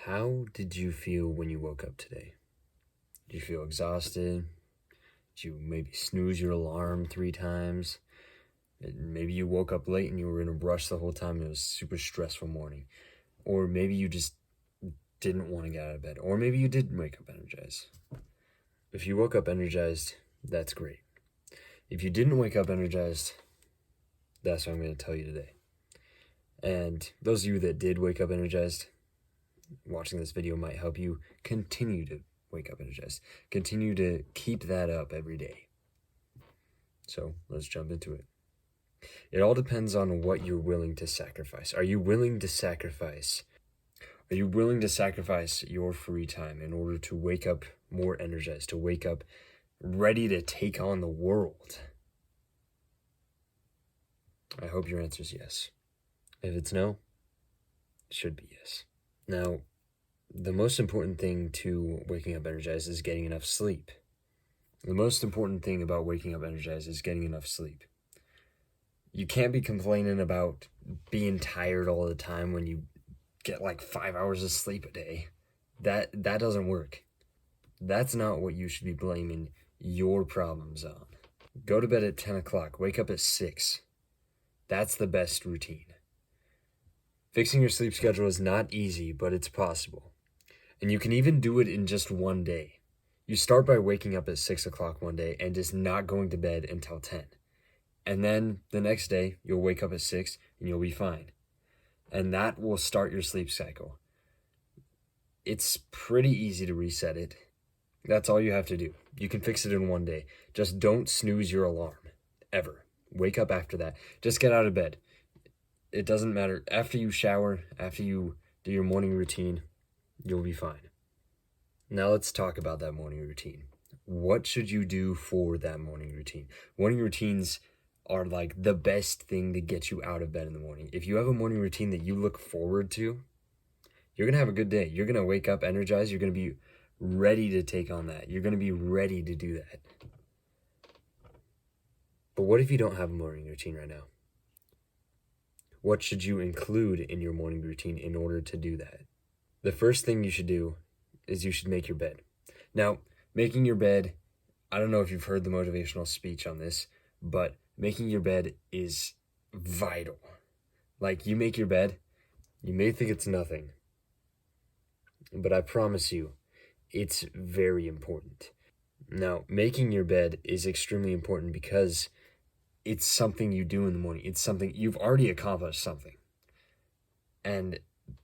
How did you feel when you woke up today? Did you feel exhausted? Did you maybe snooze your alarm 3 times? Maybe you woke up late and you were in a rush the whole time and it was a super stressful morning. Or maybe you just didn't want to get out of bed. Or maybe you did wake up energized. If you woke up energized, that's great. If you didn't wake up energized, that's what I'm going to tell you today. And those of you that did wake up energized, watching this video might help you continue to wake up energized. Continue to keep that up every day. So let's jump into it. It all depends on what you're willing to sacrifice. Are you willing to sacrifice? Are you willing to sacrifice your free time in order to wake up more energized, to wake up ready to take on the world? I hope your answer is yes. If it's no, it should be yes. Now, the most important thing to waking up energized is getting enough sleep. The most important thing about waking up energized is getting enough sleep. You can't be complaining about being tired all the time when you get like 5 hours of sleep a day. That doesn't work. That's not what you should be blaming your problems on. Go to bed at 10 o'clock, wake up at 6. That's the best routine. Fixing your sleep schedule is not easy, but it's possible. And you can even do it in just one day. You start by waking up at 6 o'clock one day and just not going to bed until 10. And then the next day, you'll wake up at 6 and you'll be fine. And that will start your sleep cycle. It's pretty easy to reset it. That's all you have to do. You can fix it in one day. Just don't snooze your alarm, ever. Wake up after that. Just get out of bed. It doesn't matter. After you shower, after you do your morning routine, you'll be fine. Now let's talk about that morning routine. What should you do for that morning routine? Morning routines are like the best thing to get you out of bed in the morning. If you have a morning routine that you look forward to, you're going to have a good day. You're going to wake up energized. You're going to be ready to take on that. You're going to be ready to do that. But what if you don't have a morning routine right now? What should you include in your morning routine in order to do that? The first thing you should do is you should make your bed. Now, making your bed, I don't know if you've heard the motivational speech on this, but making your bed is vital. Like, you make your bed, you may think it's nothing, but I promise you, it's very important. Now, making your bed is extremely important because it's something you do in the morning. It's something you've already accomplished something. And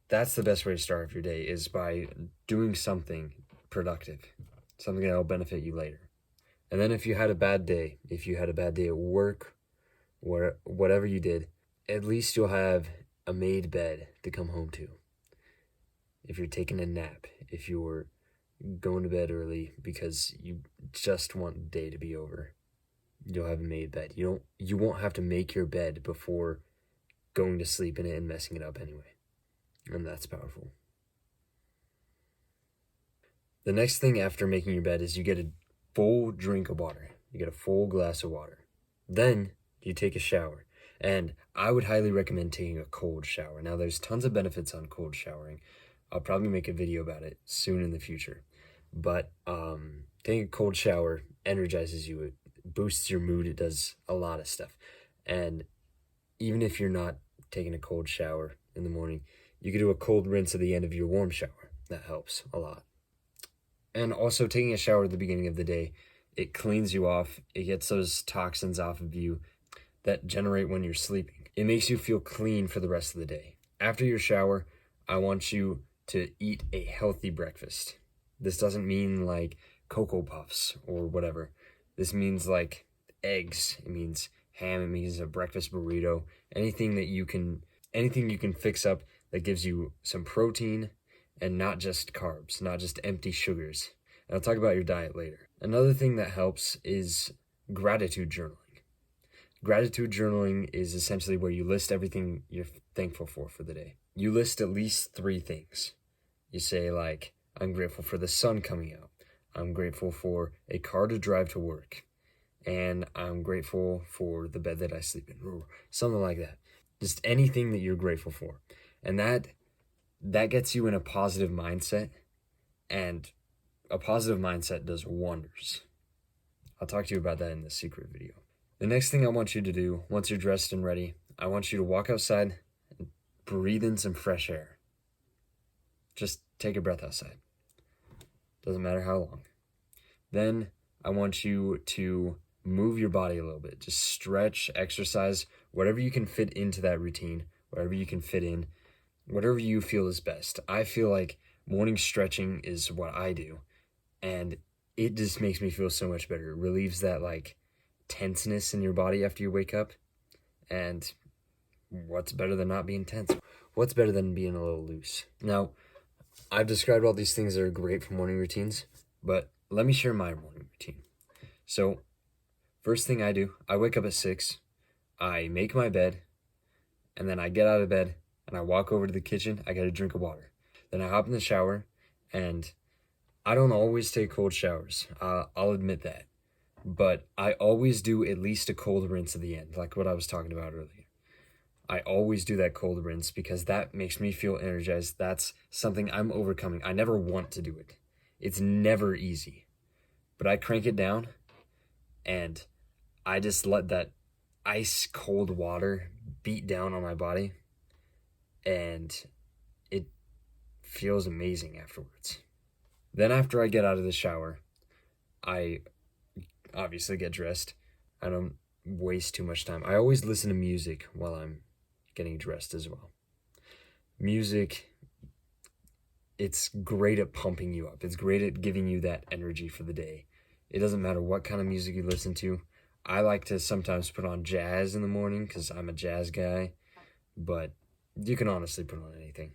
that's the best way to start off your day, is by doing something productive, something that will benefit you later. And then if you had a bad day, at work, or whatever you did, at least you'll have a made bed to come home to. If you're taking a nap, if you're going to bed early because you just want the day to be over, you'll have a made bed. You won't have to make your bed before going to sleep in it and messing it up anyway. And that's powerful. The next thing after making your bed is you get a full drink of water. You get a full glass of water. Then you take a shower. And I would highly recommend taking a cold shower. Now, there's tons of benefits on cold showering. I'll probably make a video about it soon in the future. But taking a cold shower energizes you. It boosts your mood. It does a lot of stuff. And even if you're not taking a cold shower in the morning, you could do a cold rinse at the end of your warm shower. That helps a lot. And also, taking a shower at the beginning of the day, it cleans you off. It gets those toxins off of you that generate when you're sleeping. It makes you feel clean for the rest of the day. After your shower, I want you to eat a healthy breakfast. This doesn't mean like Cocoa Puffs or whatever. This means like eggs. It means ham. It means a breakfast burrito. Anything you can fix up that gives you some protein and not just carbs, not just empty sugars. And I'll talk about your diet later. Another thing that helps is gratitude journaling. Gratitude journaling is essentially where you list everything you're thankful for the day. You list at least 3 things. You say like, I'm grateful for the sun coming out. I'm grateful for a car to drive to work. And I'm grateful for the bed that I sleep in, or something like that. Just anything that you're grateful for. And that that gets you in a positive mindset, and a positive mindset does wonders. I'll talk to you about that in the secret video. The next thing I want you to do, once you're dressed and ready, I want you to walk outside and breathe in some fresh air. Just take a breath outside. Doesn't matter how long. Then I want you to move your body a little bit. Just stretch, exercise, whatever you can fit into that routine, whatever you can fit in, whatever you feel is best. I feel like morning stretching is what I do, and it just makes me feel so much better. It relieves that like tenseness in your body after you wake up, and what's better than not being tense? What's better than being a little loose? Now, I've described all these things that are great for morning routines, but let me share my morning routine. So, first thing I do, I wake up at 6, I make my bed, and then I get out of bed, and I walk over to the kitchen, I get a drink of water. Then I hop in the shower, and I don't always take cold showers, I'll admit that. But I always do at least a cold rinse at the end, like what I was talking about earlier. I always do that cold rinse because that makes me feel energized. That's something I'm overcoming. I never want to do it. It's never easy. But I crank it down, and I just let that ice cold water beat down on my body, and it feels amazing afterwards. Then after I get out of the shower, I obviously get dressed. I don't waste too much time. I always listen to music while I'm getting dressed as well. Music, it's great at pumping you up. It's great at giving you that energy for the day. It doesn't matter what kind of music you listen to. I like to sometimes put on jazz in the morning because I'm a jazz guy, but you can honestly put on anything.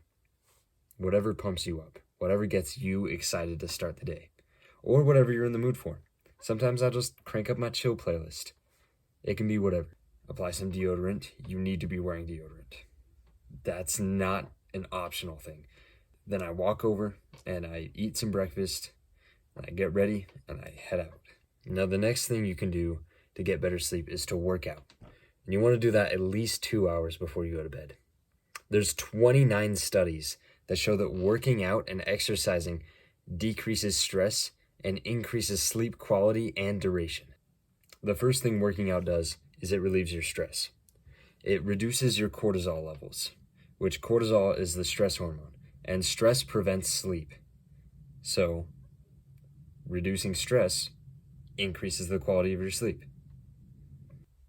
Whatever pumps you up, whatever gets you excited to start the day, or whatever you're in the mood for. Sometimes I'll just crank up my chill playlist. It can be whatever. Apply some deodorant. You need to be wearing deodorant. That's not an optional thing. Then I walk over and I eat some breakfast, and I get ready and I head out. Now the next thing you can do to get better sleep is to work out. And you want to do that at least 2 hours before you go to bed. There's 29 studies that show that working out and exercising decreases stress and increases sleep quality and duration. The first thing working out does is it relieves your stress. It reduces your cortisol levels, which cortisol is the stress hormone, and stress prevents sleep. So, reducing stress increases the quality of your sleep.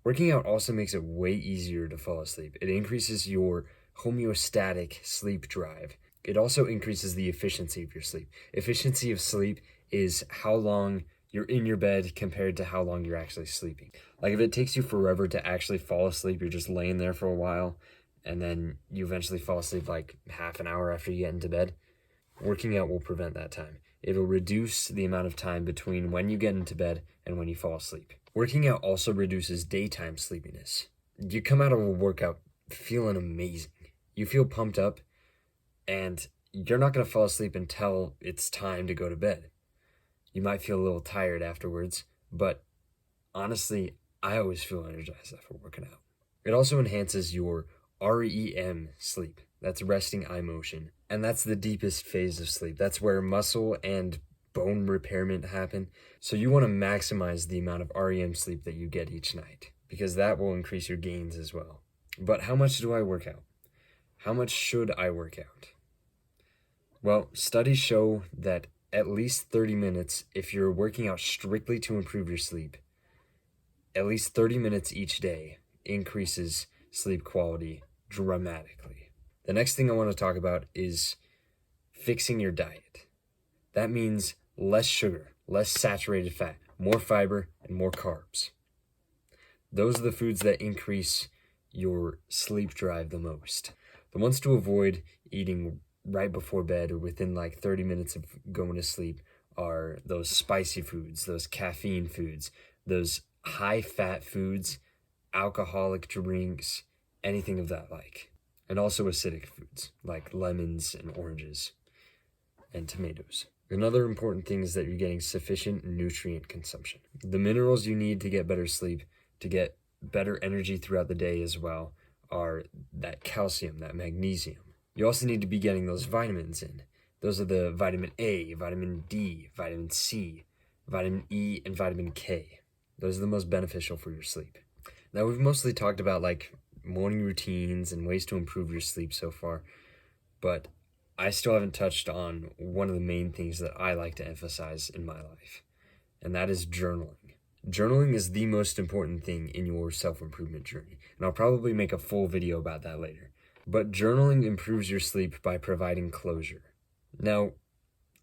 Working out also makes it way easier to fall asleep. It increases your homeostatic sleep drive. It also increases the efficiency of your sleep. Efficiency of sleep is how long you're in your bed compared to how long you're actually sleeping. Like if it takes you forever to actually fall asleep, you're just laying there for a while, and then you eventually fall asleep like half an hour after you get into bed, working out will prevent that time. It'll reduce the amount of time between when you get into bed and when you fall asleep. Working out also reduces daytime sleepiness. You come out of a workout feeling amazing. You feel pumped up, and you're not going to fall asleep until it's time to go to bed. You might feel a little tired afterwards, but honestly, I always feel energized after working out. It also enhances your REM sleep. That's resting eye motion. And that's the deepest phase of sleep. That's where muscle and bone repairment happen. So you want to maximize the amount of REM sleep that you get each night, because that will increase your gains as well. But how much do I work out? How much should I work out? Well, studies show that at least 30 minutes, if you're working out strictly to improve your sleep, at least 30 minutes each day increases sleep quality dramatically. The next thing I want to talk about is fixing your diet. That means less sugar, less saturated fat, more fiber, and more carbs. Those are the foods that increase your sleep drive the most. The ones to avoid eating right before bed or within like 30 minutes of going to sleep are those spicy foods, those caffeine foods, those high-fat foods, alcoholic drinks, anything of that like. And also acidic foods like lemons and oranges and tomatoes. Another important thing is that you're getting sufficient nutrient consumption. The minerals you need to get better sleep, to get better energy throughout the day as well, are that calcium, that magnesium. You also need to be getting those vitamins in. Those are the vitamin A, vitamin D, vitamin C, vitamin E, and vitamin K. Those are the most beneficial for your sleep. Now, we've mostly talked about like morning routines and ways to improve your sleep so far, but I still haven't touched on one of the main things that I like to emphasize in my life, and that is journaling. Journaling is the most important thing in your self-improvement journey, and I'll probably make a full video about that later. But journaling improves your sleep by providing closure. Now,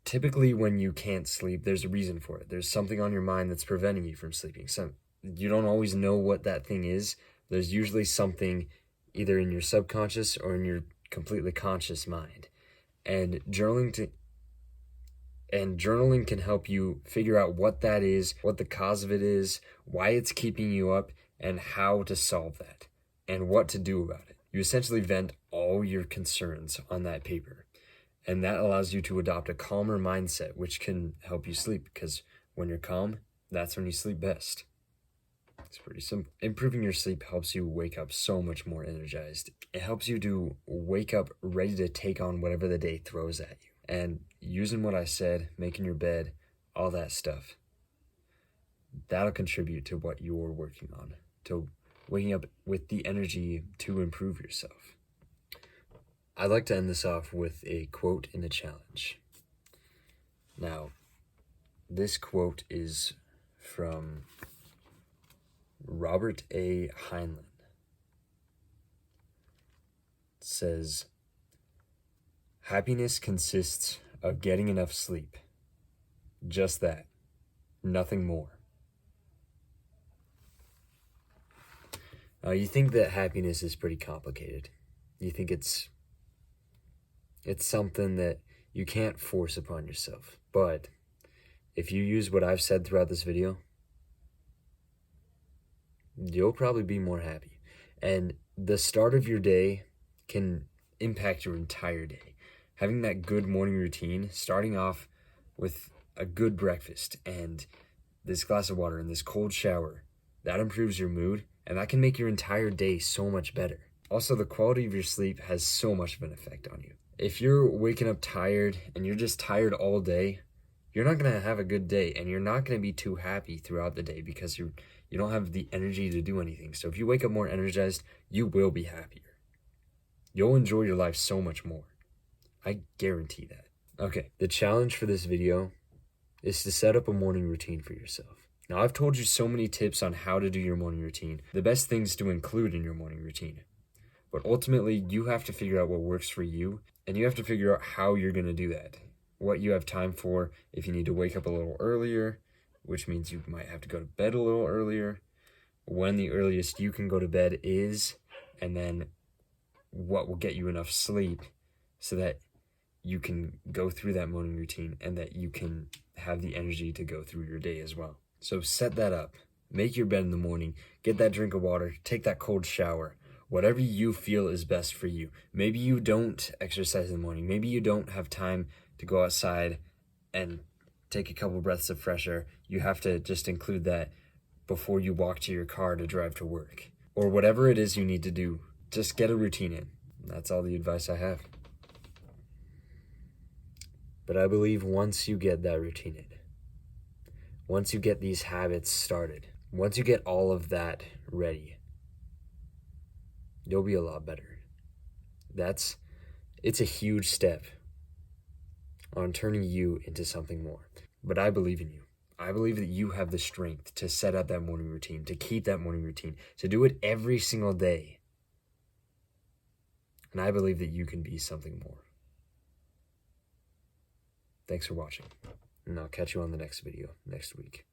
typically when you can't sleep, there's a reason for it. There's something on your mind that's preventing you from sleeping. So you don't always know what that thing is. There's usually something either in your subconscious or in your completely conscious mind. And journaling can help you figure out what that is, what the cause of it is, why it's keeping you up, and how to solve that, and what to do about it. You essentially vent all your concerns on that paper, and that allows you to adopt a calmer mindset, which can help you sleep, because when you're calm, that's when you sleep best. It's pretty simple. Improving your sleep helps you wake up so much more energized. It helps you to wake up ready to take on whatever the day throws at you. And using what I said, making your bed, all that stuff, that'll contribute to what you're working on, to waking up with the energy to improve yourself. I'd like to end this off with a quote and a challenge. Now, this quote is from Robert A. Heinlein. It says, "Happiness consists of getting enough sleep. Just that. Nothing more." Now, you think that happiness is pretty complicated. You think it's something that you can't force upon yourself. But if you use what I've said throughout this video, you'll probably be more happy. And the start of your day can impact your entire day. Having that good morning routine, starting off with a good breakfast and this glass of water and this cold shower, that improves your mood, and that can make your entire day so much better. Also, the quality of your sleep has so much of an effect on you. If you're waking up tired and you're just tired all day, you're not going to have a good day, and you're not going to be too happy throughout the day because you don't have the energy to do anything. So if you wake up more energized, you will be happier. You'll enjoy your life so much more. I guarantee that. Okay, the challenge for this video is to set up a morning routine for yourself. Now, I've told you so many tips on how to do your morning routine, the best things to include in your morning routine. But ultimately, you have to figure out what works for you, and you have to figure out how you're going to do that. What you have time for, if you need to wake up a little earlier, which means you might have to go to bed a little earlier, when the earliest you can go to bed is, and then what will get you enough sleep so that you can go through that morning routine and that you can have the energy to go through your day as well. So set that up. Make your bed in the morning, get that drink of water, take that cold shower, whatever you feel is best for you. Maybe you don't exercise in the morning. Maybe you don't have time to go outside and take a couple breaths of fresh air. You have to just include that before you walk to your car to drive to work. Or whatever it is you need to do, just get a routine in. That's all the advice I have. But I believe once you get that routine in, once you get these habits started, once you get all of that ready, you'll be a lot better. It's a huge step on turning you into something more. But I believe in you. I believe that you have the strength to set up that morning routine, to keep that morning routine, to do it every single day. And I believe that you can be something more. Thanks for watching, and I'll catch you on the next video next week.